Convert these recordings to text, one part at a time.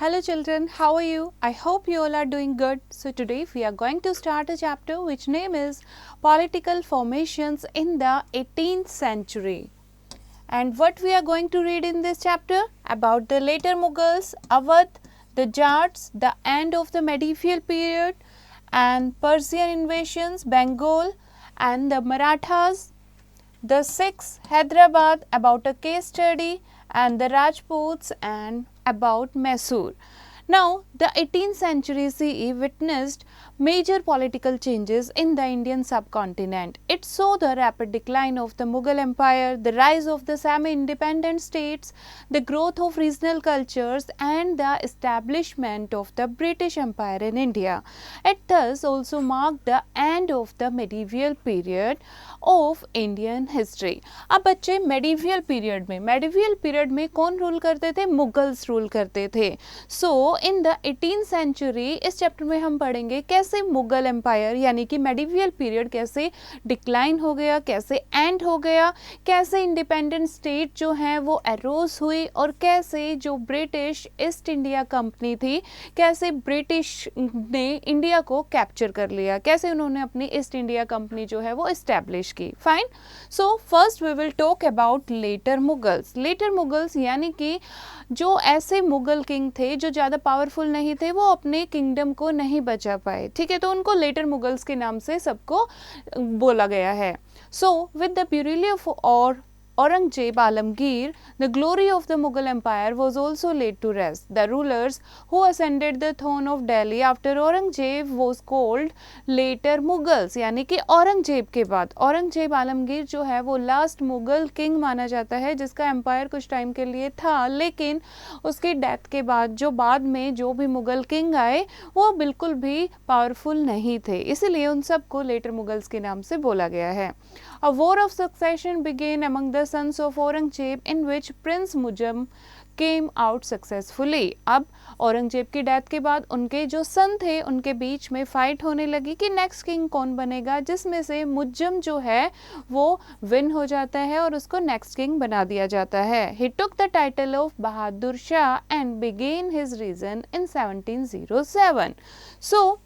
Hello children, how are you? I hope you all are doing good. So today we are going to start a chapter which name is Political Formations in the 18th Century. And what we are going to read in this chapter? About the later Mughals, Awadh, the Jats, the end of the medieval period and Persian invasions, Bengal and the Marathas, the Sikhs, Hyderabad, about a case study and the Rajputs and about Mysore. Now, the 18th century CE witnessed major political changes in the Indian subcontinent. It saw the rapid decline of the Mughal Empire, the rise of the semi-independent states, the growth of regional cultures and the establishment of the British Empire in India. It thus also marked the end of the medieval period of Indian history. अब बच्चे medieval period में कौन rule करते थे? Mughals rule करते थे. So in the 18th century इस chapter में हम पढ़ेंगे कैसे मुगल एम्पायर यानी कि मेडिवियल पीरियड कैसे डिक्लाइन हो गया, कैसे एंड हो गया, कैसे इंडिपेंडेंट स्टेट जो है वो एरोज हुई और कैसे जो ब्रिटिश ईस्ट इंडिया कंपनी थी कैसे ब्रिटिश ने इंडिया को कैप्चर कर लिया, कैसे उन्होंने अपनी ईस्ट इंडिया कंपनी जो है वो इस्टेब्लिश की. Fine. So first we will talk about later Mughals यानी कि जो ऐसे मुगल किंग थे जो ज़्यादा पावरफुल नहीं थे, वो अपने किंगडम को नहीं बचा पाए. ठीक है, तो उनको लेटर मुगल्स के नाम से सबको बोला गया है. सो विद द ब्यूरिलियम और Aurangzeb Alamgir, the glory of the Mughal Empire was also laid to rest. The rulers who ascended the throne of Delhi after Aurangzeb was called later Mughals. यानी कि औरंगजेब के बाद औरंगजेब आलमगीर जो है वो लास्ट मुगल किंग माना जाता है जिसका एम्पायर कुछ टाइम के लिए था, लेकिन उसकी डेथ के बाद जो भी मुगल किंग आए वो बिल्कुल भी पावरफुल नहीं थे, इसीलिए उन सबको लेटर मुगल्स के नाम से बोला गया है. A war of succession began among the sons of Aurangzeb in which Prince Mujam came out successfully. अब औरंगजेब की डेथ के बाद उनके जो सन थे उनके बीच में फाइट होने लगी कि नेक्स्ट किंग कौन बनेगा, जिसमें से मुज्जम जो है वो विन हो जाता है और उसको नेक्स्ट किंग बना दिया जाता है. He took the title of Bahadur Shah and began his reign in 1707. So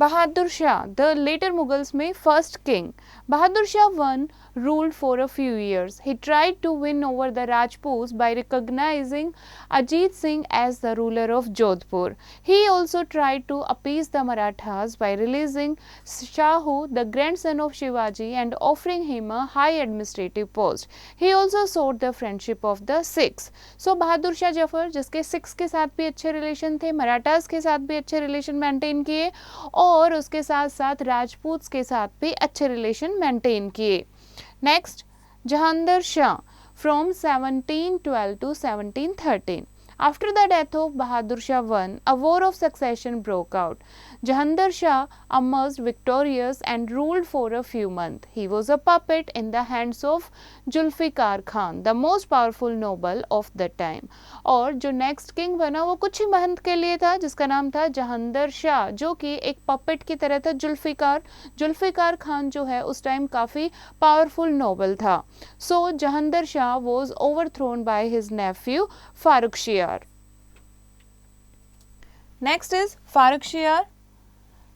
Bahadur Shah, the later Mughals में first king. Bahadur Shah I ruled for a few years. He tried to win over the Rajputs by recognizing Ajit Singh as the ruler of Jodhpur. He also tried to appease the Marathas by releasing Shahu, the grandson of Shivaji, and offering him a high administrative post. He also sought the friendship of the Sikhs. So Bahadur Shah Jafar, जिसके six के साथ भी अच्छे relation थे, मराठास के साथ भी अच्छे रिलेशन मेंटेन किए और उसके साथ साथ राजपूत्स के साथ भी अच्छे रिलेशन मेंटेन किए. Next, Jahangir Shah from 1712 to 1713. After the death of Bahadur Shah I, a war of succession broke out. Jahangir Shah emerged victorious and ruled for a few months. He was a puppet in the hands of Zulfikar Khan, the most powerful noble of the time. और जो next king बना वो कुछ ही month के लिए था जिसका नाम था जहांगीर शाह, जो कि एक पपेट की तरह था. जुल्फिकार खान जो है उस टाइम काफ़ी पावरफुल नोबल था. So Jahangir Shah was overthrown by his nephew Farrukh Siyar. Next is Farrukh Shiar.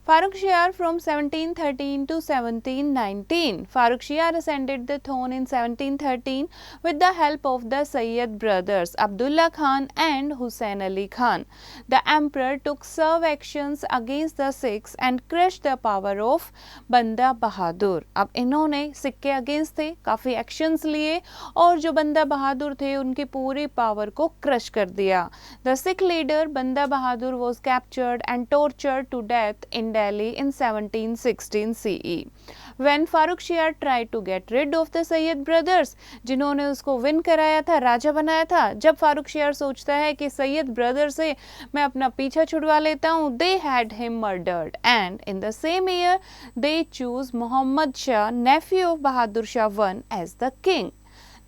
Farrukh Shiar from 1713 to 1719. Farrukh Shiar ascended the throne in 1713 with the help of the Sayyid brothers Abdullah Khan and Hussain Ali Khan. The emperor took severe actions against the Sikhs and crushed the power of Banda Bahadur. अब इन्होंने सिख के against थे, काफ़ी actions लिए और जो बंदा बहादुर थे उनकी पूरी पावर को क्रश कर दिया. The Sikh leader Banda Bahadur was captured and tortured to death in Delhi in 1716 CE. When Farrukh Shiar tried to get rid of the Sayyid brothers, जिन्होंने उसको विन कराया था, राजा बनाया था, जब फारूक शियार सोचता है कि सैयद ब्रदर से मैं अपना पीछा छुड़वा लेता हूँ, they had him murdered and in the same year they choose Muhammad Shah, nephew of Bahadur Shah I, as the king.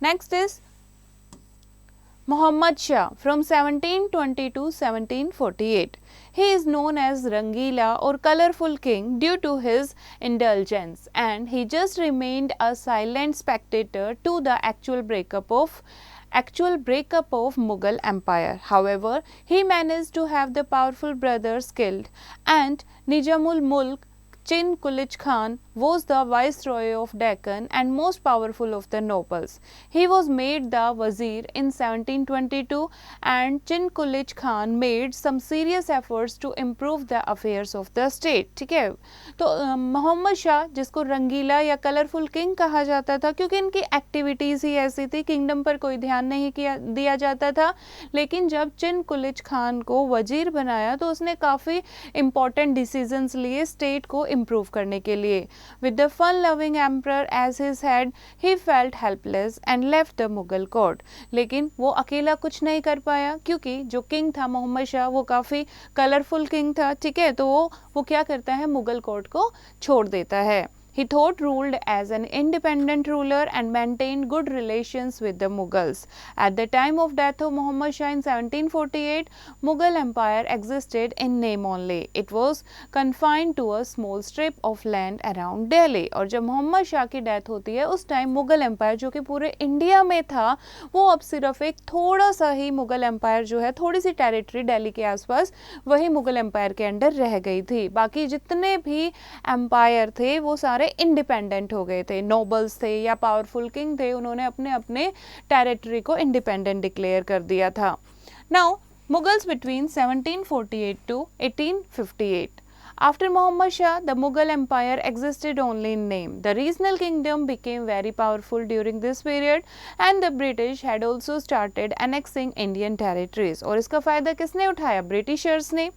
Next is Muhammad Shah from 1720 to 1748. He is known as Rangila or colorful king due to his indulgence, and he just remained a silent spectator to the actual breakup of actual breakup of Mughal Empire. However, he managed to have the powerful brothers killed, and Nizamul Mulk Chin Kulich Khan was the viceroy of Deccan and most powerful of the nobles. He was made the Wazir in 1722 and Chin Kulich Khan made some serious efforts to improve the affairs of the state. ठीक है, तो मोहम्मद शाह जिसको रंगीला या colourful king कहा जाता था क्योंकि इनकी एक्टिविटीज़ ही ऐसी थी, किंगडम पर कोई ध्यान नहीं दिया जाता था, लेकिन जब चिन कुलिच खान को वजीर बनाया तो उसने काफ़ी इंपॉर्टेंट डिसीजंस लिए स्टेट को इम्प्रूव करने के लिए. With the fun-loving emperor as his head, he felt helpless and left the Mughal court. लेकिन वो अकेला कुछ नहीं कर पाया क्योंकि जो किंग था मोहम्मद शाह वो काफ़ी कलरफुल किंग था. ठीक है, तो वो क्या करता है, मुगल कोर्ट को छोड़ देता है. He thought ruled as an independent ruler and maintained good relations with the Mughals. At the time of death of Muhammad Shah in 1748, Mughal Empire existed in name only. It was confined to a small strip of land around Delhi. और जब मोहम्मद शाह की death होती है उस time Mughal empire जो कि पूरे India में था वो अब सिर्फ एक थोड़ा सा ही मुगल एम्पायर जो है, थोड़ी सी टेरिटरी दिल्ली के आसपास वही मुगल एम्पायर के अंडर रह गई थी. बाकी जितने भी एम्पायर थे वो सारे इंडिपेंडेंट हो गए थे. नोबल्स थे या पावरफुल किंग थे, उन्होंने अपने अपने टेरिटरी को इंडिपेंडेंट डिक्लेयर कर दिया था. Now Mughals between 1748 to 1858. After Muhammad Shah, the Mughal Empire existed only in name. The regional kingdom became very powerful during this period and the British had also started annexing Indian territories. और इसका फ़ायदा किसने उठाया? Britishers ने.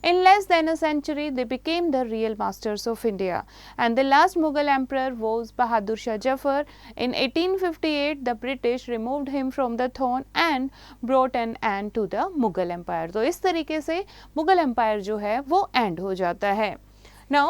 In less than a century, they became the real masters of India. And the last Mughal emperor was Bahadur Shah Jafar. In 1858, the British removed him from the throne and brought an end to the Mughal Empire. तो इस तरीके से Mughal empire जो है वो and हो जाता है. Now,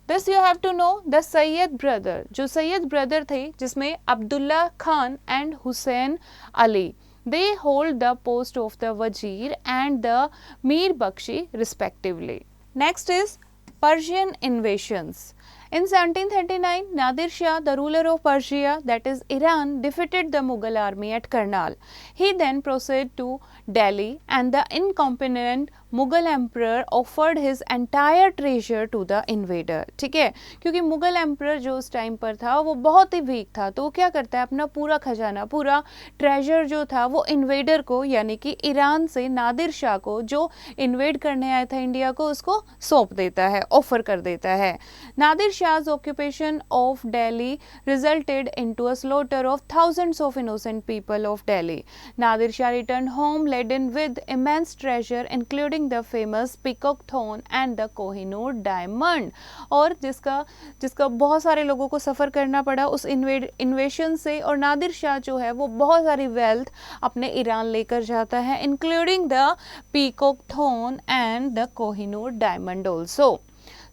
this you have to know the Sayyid brother. जो सैयद ब्रदर थे जिसमें Abdullah Khan and Hussain Ali, they hold the post of the Wazir and the Mir Bakshi respectively. Next is Persian invasions. In 1739, Nadir Shah, the ruler of Persia, that is Iran, defeated the Mughal army at Karnal. He then proceeded to Delhi and the incompetent Mughal emperor offered his entire treasure to the invader. ठीक है, क्योंकि Mughal emperor जो उस time पर था वो बहुत ही week था, तो वो क्या करता है, अपना पूरा खजाना, पूरा ट्रेजर जो था वो इन्वेडर को यानी कि ईरान से नादिर शाह को जो इन्वेड करने आया था इंडिया को उसको सौंप देता है, ऑफर कर देता है. Nadir शाह's occupation of Delhi resulted into a slaughter of thousands of innocent people of Delhi. Nadir Shah returned home laden with immense treasure including the famous peacock throne and the Kohinoor diamond. और जिसका बहुत सारे लोगों को सफ़र करना पड़ा उस इन्वेशन से, और नादिर शाह जो है वो बहुत सारी वेल्थ अपने ईरान लेकर जाता है including the peacock throne and the Kohinoor diamond also.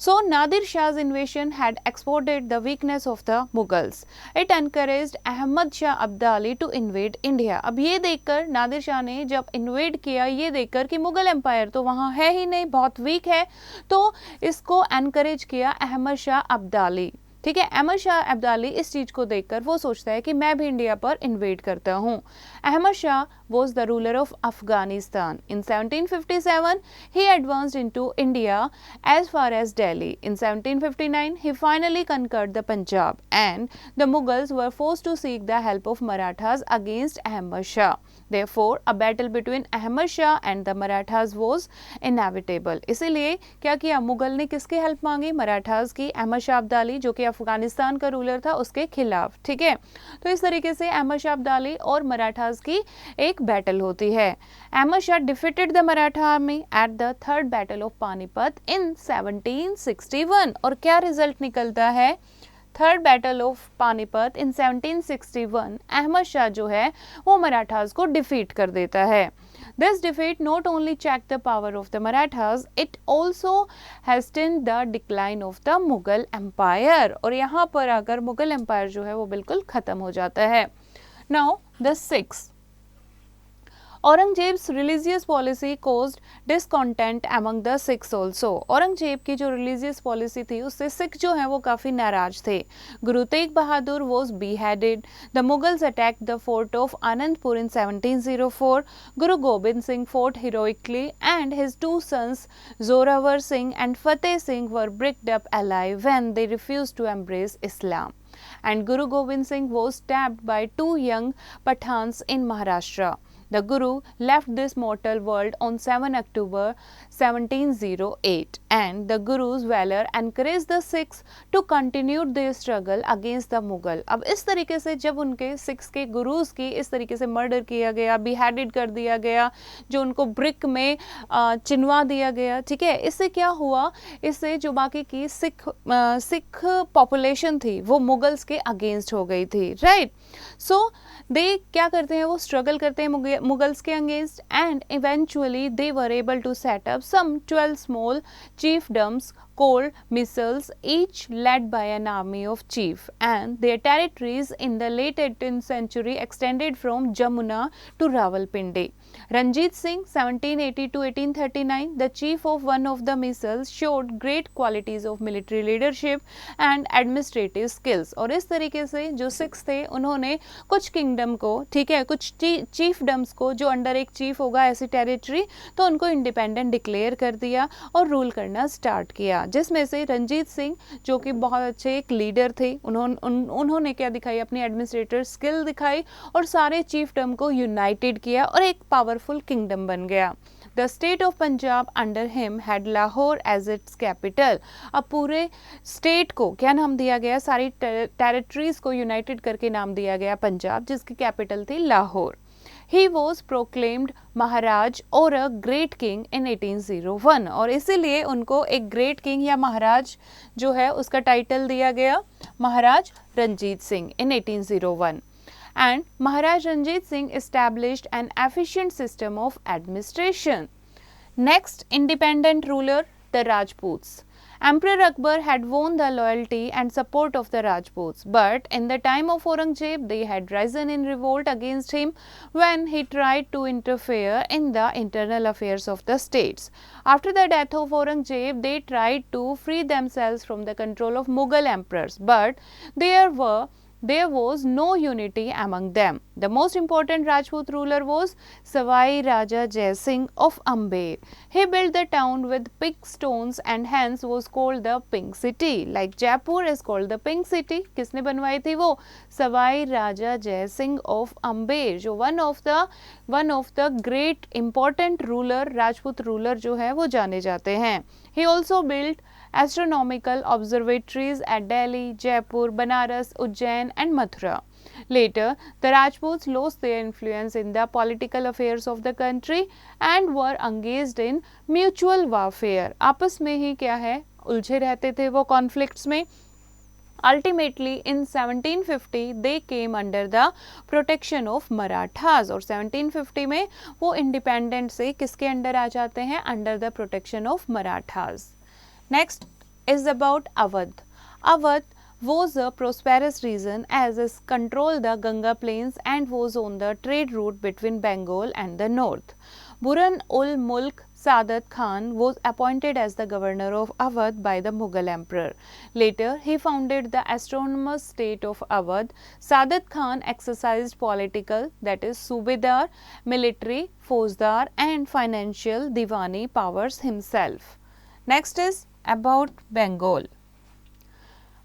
So Nadir Shah's invasion had exposed the weakness of the Mughals. It encouraged Ahmad Shah Abdali to invade India. अब ये देखकर नादिर शाह ने जब इन्वेड किया, ये देखकर कि मुगल एम्पायर तो वहाँ है ही नहीं, बहुत वीक है, तो इसको एनकरेज किया अहमद शाह अब्दाली. ठीक है, अहमद शाह अब्दाली इस चीज़ को देखकर वो सोचता है कि मैं भी इंडिया पर इन्वेड करता हूँ. Ahmad Shah was the ruler of Afghanistan. In 1757, he advanced into India as far as Delhi. In 1759, he finally conquered the Punjab and the Mughals were forced to seek the help of Marathas against Ahmad Shah. Therefore, a battle between Ahmad Shah and the Marathas was inevitable. इसीलिए क्या किया, मुगल ने किसकी help मांगी? मराठास की, अहमद शाह अब्दाली जो कि अफगानिस्तान का रूलर था उसके खिलाफ. ठीक है, तो इस तरीके से अहमद शाह अब्दाली और मराठास की एक बैटल होती है. Ahmad Shah defeated the Maratha army at the third battle of Panipat in 1761. और क्या रिजल्ट निकलता है? Third battle of Panipat in 1761 Ahmad Shah जो है वो मराठास को डिफीट कर देता है. This defeat not only checked the power of the Marathas, it also hastened the decline of the Mughal Empire. और यहाँ पर आकर मुगल एम्पायर जो है वो बिल्कुल ख़त्म हो जाता है. Now the sixth. Aurangzeb's religious policy caused discontent among the Sikhs also. Aurangzeb की जो रिलीजियस पॉलिसी थी उससे सिख जो हैं वो काफ़ी नाराज थे. Guru Tegh Bahadur was beheaded. The Mughals attacked the fort of Anandpur in 1704. Guru Gobind Singh fought heroically and his two sons Zorawar Singh and Fateh Singh were bricked up alive when they refused to embrace Islam. And Guru Gobind Singh was stabbed by two young Pathans in Maharashtra. The Guru left this mortal world on 7 October 1708 and the Guru's valor encouraged the Sikhs to continue their struggle against the Mughal. अब इस तरीके से जब उनके six के गुरुज की इस तरीके से मर्डर किया गया, बिहेडेड कर दिया गया, जो उनको ब्रिक में चिनवा दिया गया, ठीक है, इससे क्या हुआ, इससे जो बाकी की सिख पॉपुलेशन थी वो मुगल्स के अगेंस्ट हो गई थी, राइट. सो दे क्या करते हैं, वो स्ट्रगल करते हैं मुगल्स के against and eventually they were able to set up some 12 small chiefdoms called misls, each led by an army of chief, and their territories in the late 18th century extended from Jamuna to Rawalpindi. Ranjit Singh 1780 to 1839, the chief of one of the misls, showed great qualities of military leadership and administrative skills. और इस तरीके से जो six थे उन्होंने कुछ kingdom को, ठीक है, कुछ चीफडम्स को जो अंडर एक चीफ होगा ऐसी टेरिटरी, तो उनको इंडिपेंडेंट डिक्लेयर कर दिया और रूल करना स्टार्ट किया, जिसमें से रंजीत सिंह जो कि बहुत अच्छे एक लीडर थे, उन्होंने क्या दिखाई, अपनी एडमिनिस्ट्रेटर स्किल दिखाई और सारे चीफडम को यूनाइटेड किया और एक पावरफुल किंगडम बन गया. The state of Punjab under him had Lahore as its capital. अब पूरे स्टेट को क्या नाम दिया गया, सारी टेरिटरीज को यूनाइटेड करके नाम दिया गया पंजाब, जिसकी कैपिटल थी लाहौर. He was proclaimed महाराज और अ ग्रेट किंग इन 1801 और इसीलिए उनको एक ग्रेट किंग या महाराज जो है उसका टाइटल दिया गया महाराज रंजीत सिंह इन 1801. And Maharaj Ranjit Singh established an efficient system of administration. Next independent ruler, the Rajputs. Emperor Akbar had won the loyalty and support of the Rajputs, but in the time of Aurangzeb, they had risen in revolt against him when he tried to interfere in the internal affairs of the states. After the death of Aurangzeb, they tried to free themselves from the control of Mughal emperors, but there was no unity among them. The most important Rajput ruler was Savai Raja Jai Singh of Amber. He built the town with pink stones and hence was called the Pink City. Like Jaipur is called the Pink City. किसने बनवाई थी वो? सवाई राजा जय Singh of Amber, जो one of the great important ruler, Rajput ruler जो है वो जाने जाते हैं. He also built astronomical observatories at Delhi, Jaipur, Banaras, Ujjain and Mathura. Later, the Rajputs lost their influence in the political affairs of the country and were engaged in mutual warfare. आपस में ही क्या है, उलझे रहते थे वो conflicts में. Ultimately, in 1750, they came under the protection of Marathas और 1750 में वो independent से किसके अंडर आ जाते हैं? Under the protection of Marathas. Next is about Awadh. Awadh was a prosperous region as it controlled the Ganga plains and was on the trade route between Bengal and the north. Burhan ul Mulk Saadat Khan was appointed as the governor of Awadh by the Mughal emperor. Later, he founded the autonomous state of Awadh. Saadat Khan exercised political, that is Subedar, military, Faujdar and financial Diwani powers himself. Next is about Bengal.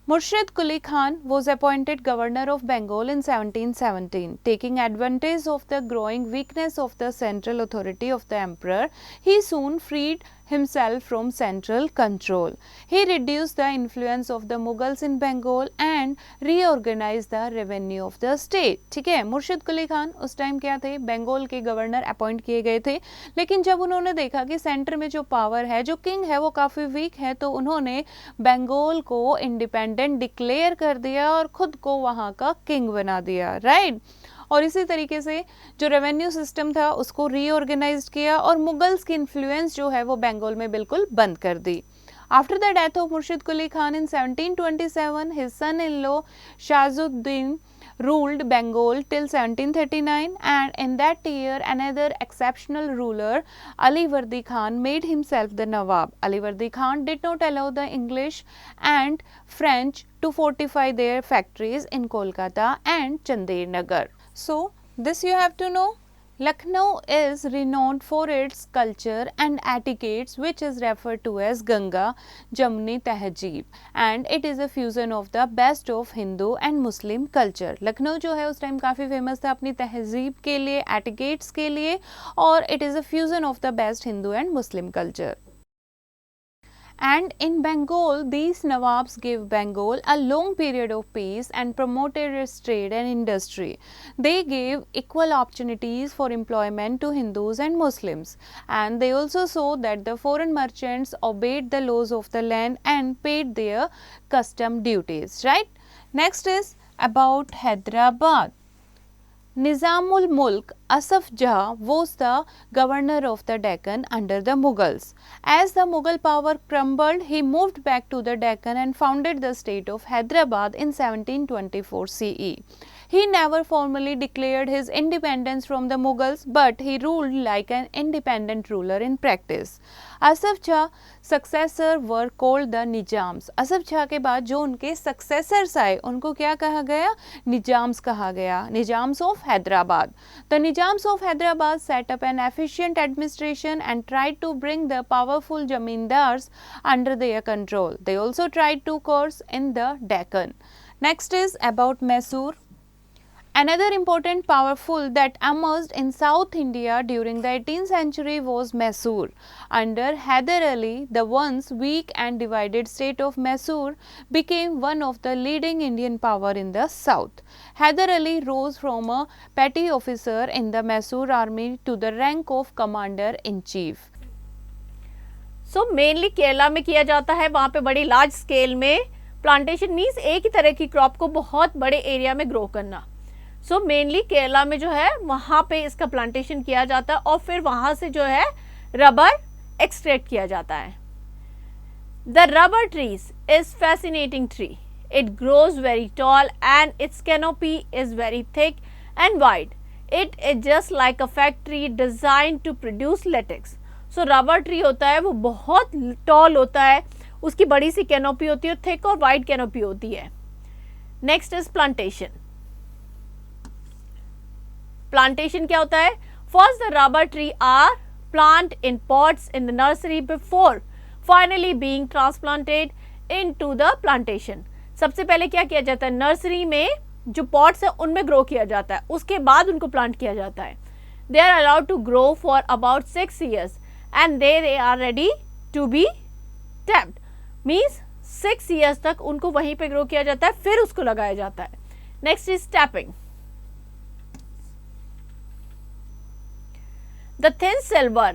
Murshid Quli Khan was appointed governor of Bengal in 1717. Taking advantage of the growing weakness of the central authority of the emperor, he soon freed himself from central control. He reduced the influence of the Mughals in Bengal and reorganized the revenue of the state. ठीक है, मुर्शिद कुली खान उस time क्या थे, बंगाल के governor appoint किए गए थे, लेकिन जब उन्होंने देखा कि सेंटर में जो पावर है, जो किंग है, वो काफ़ी वीक है, तो उन्होंने बंगाल को इंडिपेंडेंट डिक्लेयर कर दिया और खुद को वहाँ का किंग बना दिया, राइट. और इसी तरीके से जो रेवेन्यू सिस्टम था उसको रीऑर्गेनाइज किया और मुगल्स की इन्फ्लुएंस जो है वो बंगाल में बिल्कुल बंद कर दी. After the death of Murshid Quli Khan in 1727, his son-in-law Shahazuddin ruled Bengal till 1739, and in that year another exceptional ruler, Ali Vardi Khan, made himself the Nawab. Ali Vardi Khan did not allow the English and French to fortify their factories in Kolkata and Chandernagar. So, this you have to know. Lucknow is renowned for its culture and etiquettes, which is referred to as Ganga Jamuni Tehzeeb, and it is a fusion of the best of Hindu and Muslim culture. Lucknow जो है उस time काफ़ी famous था अपनी तहजीब के लिए, etiquettes के लिए, और it is a fusion of the best Hindu and Muslim culture. And in Bengal, these Nawabs gave Bengal a long period of peace and promoted its trade and industry. They gave equal opportunities for employment to Hindus and Muslims, and they also saw that the foreign merchants obeyed the laws of the land and paid their custom duties, right? Next is about Hyderabad. Nizamul Mulk Asaf Jah was the governor of the Deccan under the Mughals. As the Mughal power crumbled, he moved back to the Deccan and founded the state of Hyderabad in 1724 CE. He never formally declared his independence from the Mughals, but he ruled like an independent ruler in practice. Asaf Jah's successors were called the Nizams. Asaf Jah के बाद जो उनके successors आए उनको क्या कहा गया? Nizams कहा गया. Nizams of Hyderabad. The Nizams of Hyderabad set up an efficient administration and tried to bring the powerful Jamindars under their control. They also tried to course in the Deccan. Next is about Mysore. Another important powerful that emerged in South India during the 18th century was Mysore. Under Hyder Ali, the once weak and divided state of Mysore became one of the leading Indian power in the south. Hyder Ali rose from a petty officer in the Mysore army to the rank of commander-in-chief. So mainly Kerala में किया जाता है, वहाँ पे बड़ी large scale में plantation means एक ही तरह की क्रॉप को बहुत बड़े एरिया में ग्रो करना. सो मेनली केरला में जो है वहाँ पे इसका प्लांटेशन किया जाता है और फिर वहाँ से जो है रबर एक्सट्रैक्ट किया जाता है. The rubber trees is fascinating tree. It grows very tall and its canopy is very thick and wide. It is just like a factory design to produce latex. So rubber tree होता है वो बहुत toll होता है, उसकी बड़ी सी canopy होती है, थिक और वाइड कैनोपी होती है. Next is plantation. प्लांटेशन क्या होता है? First the rubber tree are plant in pots in the nursery before finally being transplanted into the plantation. सबसे पहले क्या किया जाता है? नर्सरी में जो पॉट्स है उनमें ग्रो किया जाता है, उसके बाद उनको प्लांट किया जाता है. They are allowed to grow for about 6 years and they are ready to be tapped. Means 6 years तक उनको वहीं पे ग्रो किया जाता है, फिर उसको लगाया जाता है. Next is tapping. The thin silver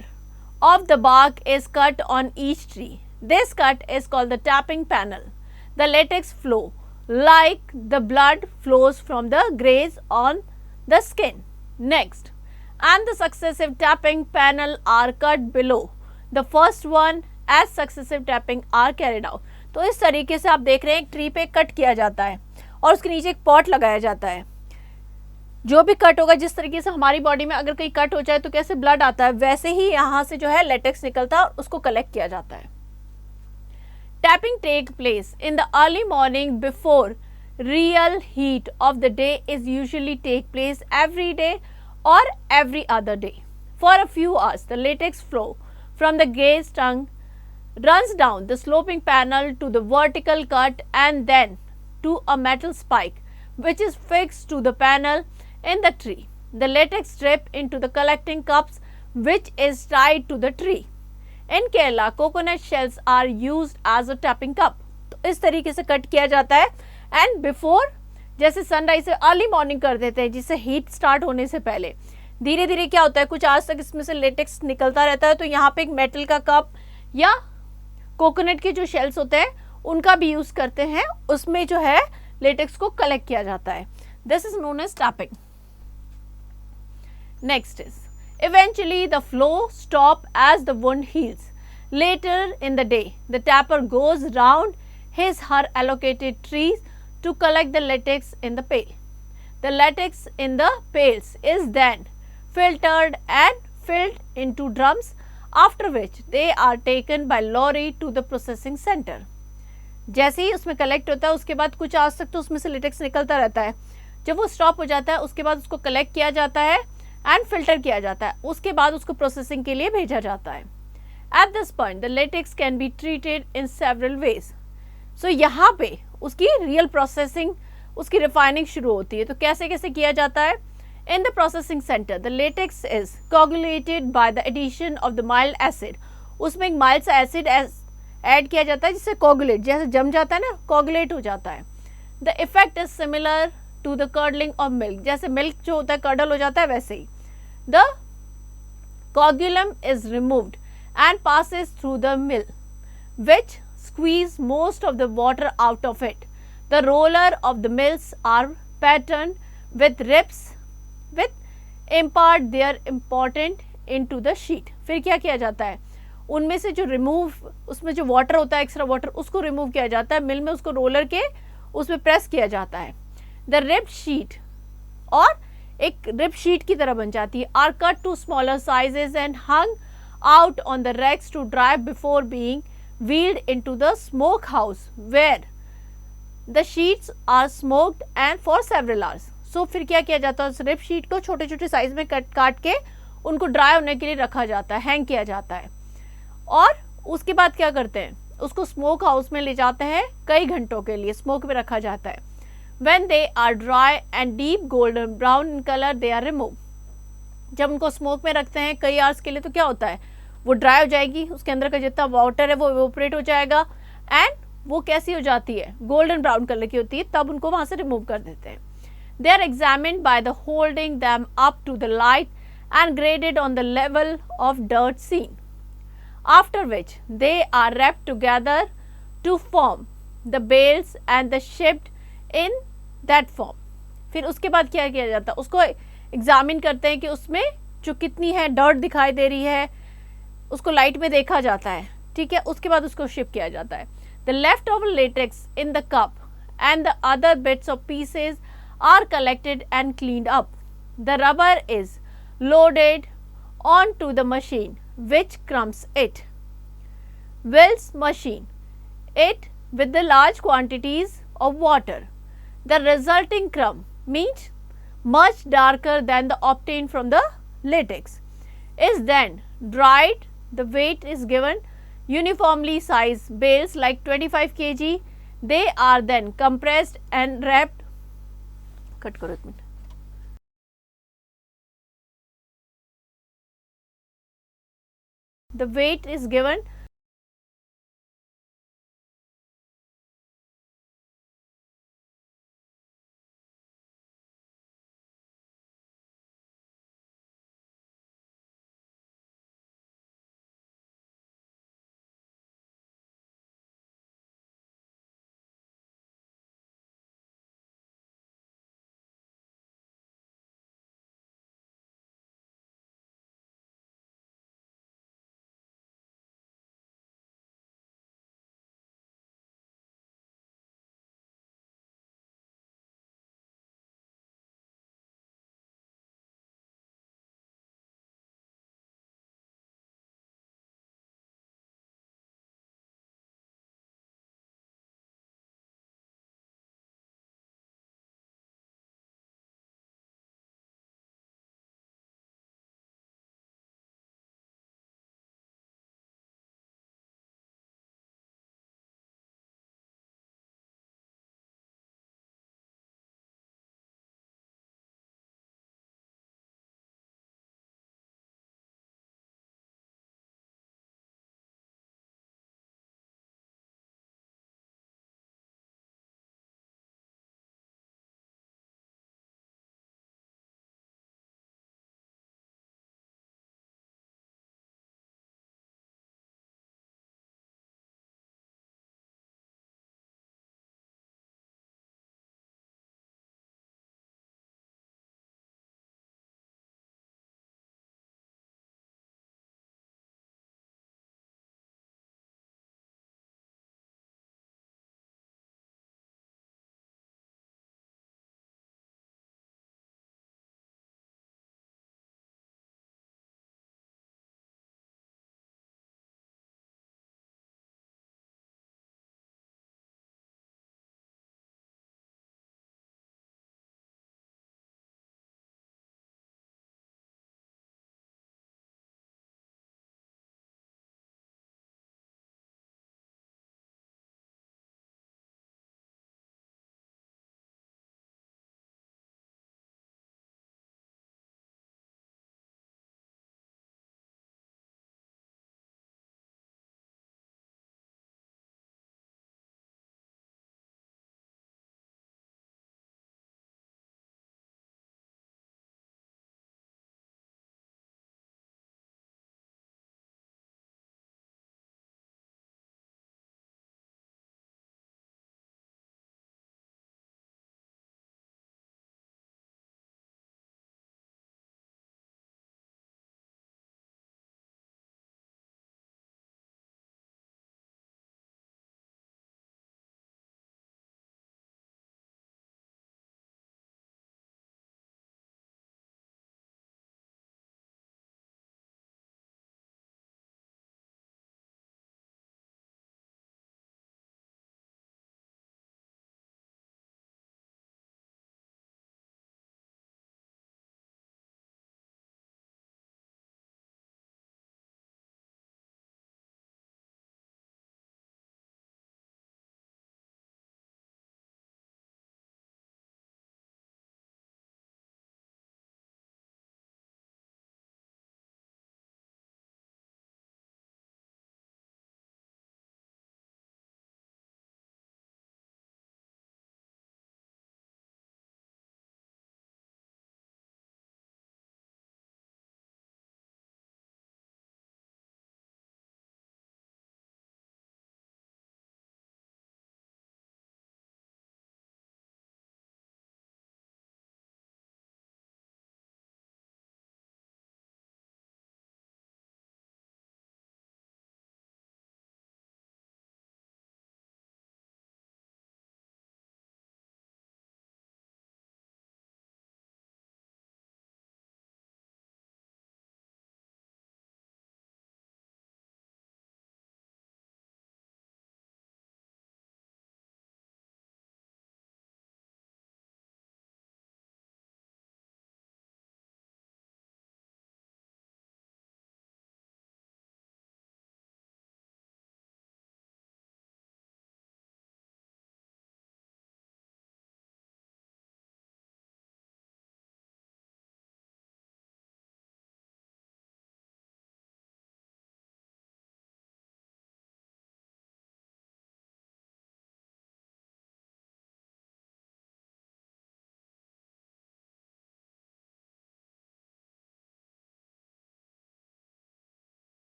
of the bark is cut on each tree. This cut is called the tapping panel. The latex flow like the blood flows from the graze on the skin. Next, and the successive tapping panel are cut below the first one as successive tapping are carried out. तो इस तरीके से आप देख रहे हैं एक tree पे कट किया जाता है और उसके नीचे एक पॉट लगाया जाता है. जो भी कट होगा, जिस तरीके से हमारी बॉडी में अगर कहीं कट हो जाए तो कैसे ब्लड आता है, वैसे ही यहाँ से जो है लेटेक्स निकलता है और उसको कलेक्ट किया जाता है. Tapping take place in the early morning before real heat of the day is usually take place every day और every other day. For a few hours the latex flow from the gouge tongue runs down the sloping panel to the vertical cut and then to a metal spike which is fixed to the panel in the tree. The latex drip into the collecting cups which is tied to the tree. In Kerala, coconut shells are used as a tapping cup. तो इस तरीके से cut किया जाता है and before जैसे sunrise से early morning कर देते हैं जिससे हीट स्टार्ट होने से पहले धीरे धीरे क्या होता है कुछ आज तक इसमें से लेटेक्स निकलता रहता है. तो यहाँ पे एक मेटल का कप या कोकोनट के जो शेल्स होते हैं उनका भी यूज करते हैं, उसमें जो है लेटेक्स को कलेक्ट किया जाता है. This is known as tapping. Next is eventually the flow stop as the wound heals. Later in the day the tapper goes round his her allocated trees to collect the latex in the pail. The latex in the pails is then filtered and filled into drums, after which they are taken by lorry to the processing center. जैसे ही उसमें collect होता है उसके बाद कुछ आज तक तो उसमें से लेटेक्स निकलता रहता है. जब वो स्टॉप हो जाता है उसके बाद उसको कलेक्ट किया जाता है एंड फिल्टर किया जाता है. उसके बाद उसको प्रोसेसिंग के लिए भेजा जाता है. At this point the latex can be treated in several ways. So यहाँ पे उसकी रियल प्रोसेसिंग, उसकी रिफाइनिंग शुरू होती है. तो कैसे कैसे किया जाता है? In the processing centre the latex is coagulated by the addition of the mild acid. उसमें एक माइल्ड सा एसिड ऐड किया जाता है जिससे कोगुलेट, जैसे जम जाता है ना, कोगुलेट हो जाता है. The effect is similar to the curdling of milk. जैसे मिल्क जो होता है कर्डल हो जाता है वैसे ही. The coagulum is removed and passes through the mill, which squeeze most of the water out of it. The roller of the mills are patterned with ribs with impart their important into the sheet. फिर क्या किया जाता है? उनमें से जो remove, उसमें जो वाटर होता है, एक्स्ट्रा वाटर, उसको रिमूव किया जाता है. मिल में उसको रोलर के उसमें प्रेस किया जाता है. द रिब शीट, और एक रिब शीट की तरह बन जाती है. Are cut to smaller sizes and hung out on the racks to dry before being wheeled into the smoke house where the sheets are smoked and for several hours. So फिर क्या किया जाता है? उस रिब शीट को छोटे छोटे size में काट के उनको ड्राई होने के लिए रखा जाता है, हैंग किया जाता है. और उसके बाद क्या करते हैं? उसको स्मोक हाउस में ले जाते हैं, कई घंटों के लिए स्मोक में रखा जाता है. When they are dry and deep golden brown in color they are removed. जब उनको स्मोक में रखते हैं कई आवर्स के लिए तो क्या होता है? वो ड्राई हो जाएगी, उसके अंदर का जितना वाटर है वो इवोपरेट हो जाएगा एंड वो कैसी हो जाती है? गोल्डन ब्राउन कलर की होती है. तब उनको वहां से रिमूव कर देते हैं. They are examined by the holding them up to the light and graded on the level of dirt seen, after which they are wrapped together to form the bales and the shipped in that form. फिर उसके बाद क्या किया जाता है? उसको examine करते हैं कि उसमें जो कितनी है डर्ट दिखाई दे रही है, उसको लाइट में देखा जाता है. ठीक है, उसके बाद उसको शिप किया जाता है. The left over latex in the cup and the other bits of pieces are collected and cleaned up. The rubber is loaded on to the machine which crumbs it, wills machine it with the large quantities of water. The resulting crumb means much darker than the obtained from the latex is then dried. The weight is given uniformly sized bales like 25 kg. They are then compressed and wrapped. Cut करो एक minute. The weight is given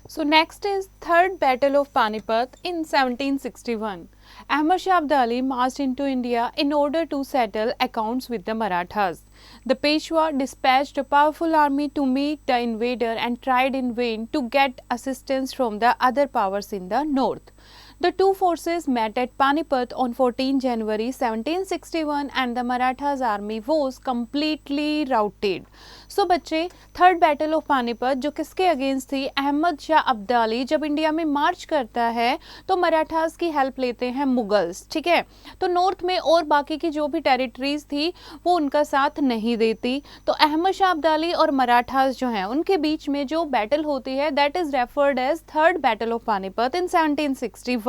So next is Third Battle of Panipat in 1761. Ahmad Shah Abdali marched into India in order to settle accounts with the Marathas. The Peshwa dispatched a powerful army to meet the invader and tried in vain to get assistance from the other powers in the north. The two forces met at Panipat on 14 January 1761 and the Marathas army was completely routed. So बच्चे third battle of Panipat जो किसके against थी, अहमद शाह अब्दाली जब India में मार्च करता है तो मराठास की हेल्प लेते हैं मुगल्स, ठीक है। तो नॉर्थ में और बाकी की जो भी टेरिटरीज थी वो उनका साथ नहीं देती, तो अहमद शाह अब्दाली और मराठास जो हैं उनके बीच में जो बैटल होती है that is referred as third battle of Panipat in 1761.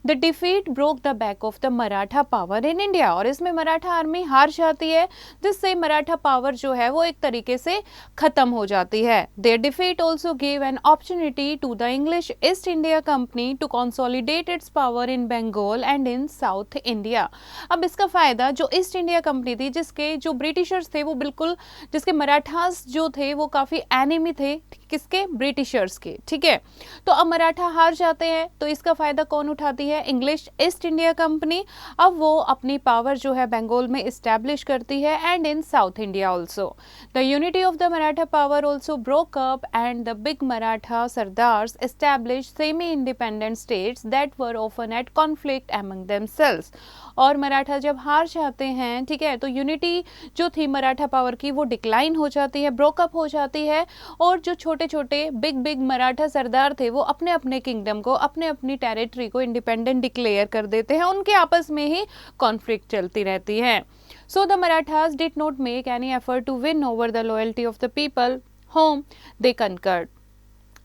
The defeat broke the back of the Maratha power in India, और इसमें मराठा आर्मी हार जाती है जिससे मराठा पावर जो है वो एक तरीके से खत्म हो जाती है। Their defeat also give an opportunity to the English East India Company to consolidate its power in Bengal and in South India. अब इसका फायदा जो ईस्ट इंडिया कंपनी थी, जिसके जो ब्रिटिशर्स थे वो बिल्कुल, जिसके मराठास जो थे वो काफ़ी एनिमी थे किसके, ब्रिटिशर्स के, ठीक है। तो अब मराठा हार जाते हैं तो इसका फायदा कौन उठाती है, इंग्लिश ईस्ट इंडिया कंपनी। अब वो अपनी पावर जो है बंगाल में इस्टेब्लिश करती है and in South India also. The unity of the Maratha power also broke up and the big Maratha sardars establish semi independent states that were often at conflict among themselves. और मराठा जब हार जाते हैं, ठीक है, तो यूनिटी जो थी मराठा पावर की वो डिक्लाइन हो जाती है, ब्रोकअप हो जाती है, और जो छोटे छोटे बिग बिग मराठा सरदार थे वो अपने अपने किंगडम को, अपने अपनी टेरिटरी को इंडिपेंडेंट डिक्लेयर कर देते हैं, उनके आपस में ही कॉन्फ्लिक्ट चलती रहती है। So the Marathas did not make any effort to win over the loyalty of the people whom they conquered.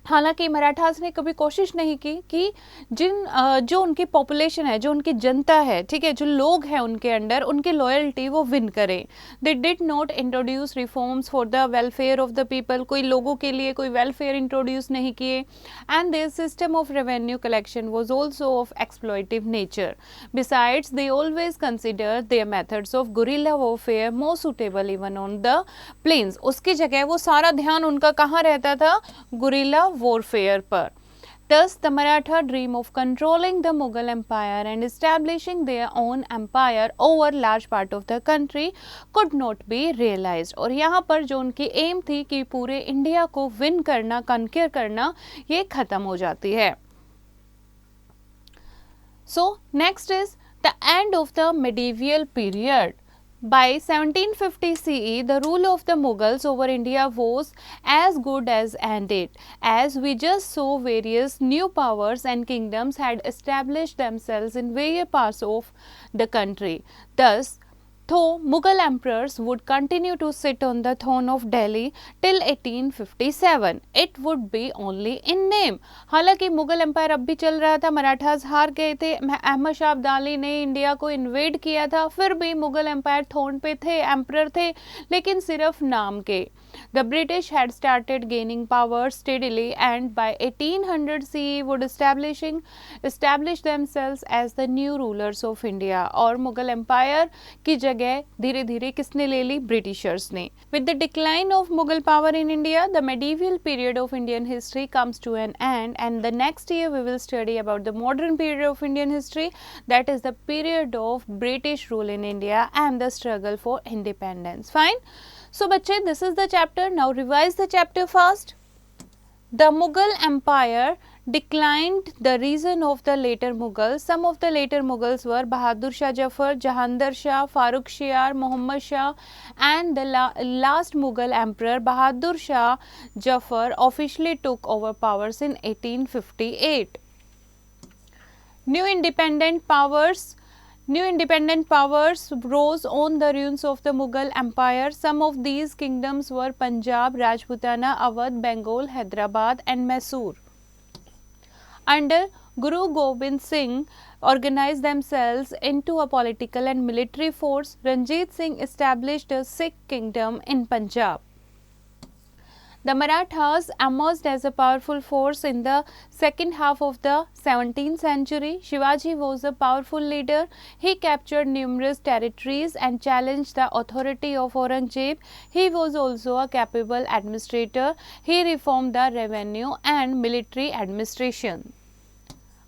हालांकि मराठास ने कभी कोशिश नहीं की कि जो उनकी पॉपुलेशन है, जो उनकी जनता है, ठीक है, जो लोग हैं उनके अंडर, उनकी लॉयल्टी वो विन करें। They did not introduce reforms for the welfare of the people, कोई लोगों के लिए कोई वेलफेयर इंट्रोड्यूस नहीं किए। And their system of revenue collection was also of exploitive nature. Besides they always consider their methods of guerrilla warfare more suitable even on the plains. उसकी जगह वो सारा ध्यान उनका कहाँ रहता था, गुरिल्ला warfare पर। Thus, the Maratha dream of controlling the Mughal Empire and establishing their own empire over large part of the country could not be realized. और यहाँ पर जो उनकी एम थी कि पूरे इंडिया को विन करना, कनक्यर करना, ये खत्म हो जाती है। So, next is the end of the medieval period. By 1750 CE, the rule of the Mughals over India was as good as ended. As we just saw, various new powers and kingdoms had established themselves in various parts of the country. Thus, though Mughal emperors would continue to sit on the throne of Delhi till 1857, it would be only in name. हालांकि Mughal empire अब भी चल रहा था, मराठास हार गए थे, अहमद शाह अब्दाली ने इंडिया को इन्वेड किया था, फिर भी मुगल एम्पायर थ्रोन पे थे, एम्परर थे, लेकिन सिर्फ नाम के। The British had started gaining power steadily and by 1800 CE would establish themselves as the new rulers of India. और मुगल एम्पायर की जगह धीरे धीरे किसने ले ली, ब्रिटिशर्स ने। With the decline of Mughal power in India, the medieval period of Indian history comes to an end, and the next year we will study about the modern period of Indian history, that is the period of British rule in India and the struggle for independence. Fine. So बच्चे, this is the chapter. Now revise the chapter fast. The Mughal Empire declined. The reason of the later Mughals. Some of the later Mughals were Bahadur Shah Jafar, Jahandar Shah, Farooq Shiar, Muhammad Shah, and the last Mughal emperor Bahadur Shah Jafar officially took over powers in 1858. New independent powers rose on the ruins of the Mughal Empire. Some of these kingdoms were Punjab, Rajputana, Awadh, Bengal, Hyderabad and Mysore. Under Guru Gobind Singh organized themselves into a political and military force. Ranjit Singh established a Sikh kingdom in Punjab. The Marathas emerged as a powerful force in the second half of the 17th century. Shivaji was a powerful leader. He captured numerous territories and challenged the authority of Aurangzeb. He was also a capable administrator. He reformed the revenue and military administration.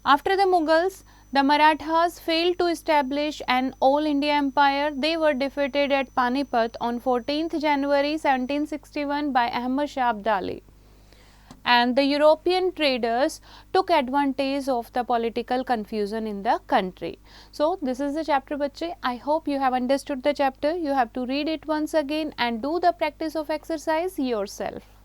After the Mughals, the Marathas failed to establish an all India empire. They were defeated at Panipat on 14th January 1761 by Ahmad Shah Abdali. And the European traders took advantage of the political confusion in the country. So, this is the chapter, bachche. I hope you have understood the chapter. You have to read it once again and do the practice of exercise yourself.